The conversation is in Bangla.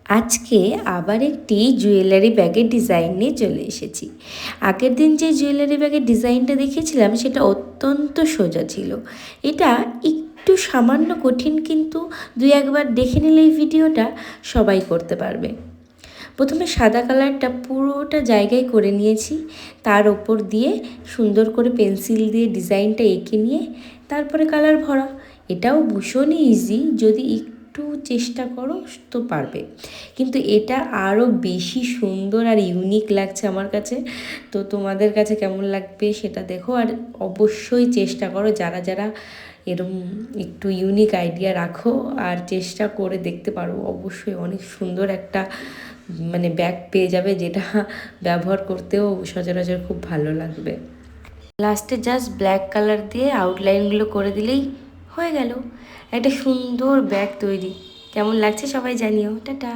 আজকে আবার একটি জুয়েলারি ব্যাগের ডিজাইন নিয়ে চলে এসেছি। আগের দিন যে জুয়েলারি ব্যাগের ডিজাইনটা দেখেছিলাম সেটা অত্যন্ত সোজা ছিল। এটা একটু সামান্য কঠিন, কিন্তু দুই একবার দেখে নিলে এই ভিডিওটা সবাই করতে পারবে। প্রথমে সাদা কালারটা পুরোটা জায়গায় করে নিয়েছি, তার ওপর দিয়ে সুন্দর করে পেন্সিল দিয়ে ডিজাইনটা এঁকে নিয়ে তারপরে কালার ভরা। এটাও ভীষণই ইজি, যদি একটু চেষ্টা করো তো পারবে। কিন্তু এটা আরও বেশি সুন্দর আর ইউনিক লাগছে আমার কাছে। তো তোমাদের কাছে কেমন লাগবে সেটা দেখো, আর অবশ্যই চেষ্টা করো যারা যারা এরম একটু ইউনিক আইডিয়া রাখো আর চেষ্টা করে দেখতে পারো, অবশ্যই অনেক সুন্দর একটা ব্যাগ পেয়ে যাবে, যেটা ব্যবহার করতেও সচরাচর খুব ভালো লাগবে। লাস্টে জাস্ট ব্ল্যাক কালার দিয়ে আউটলাইনগুলো করে দিলেই হয়ে গেল একটা সুন্দর ব্যাগ তৈরি। কেমন লাগছে সবাই জানিও। টাটা।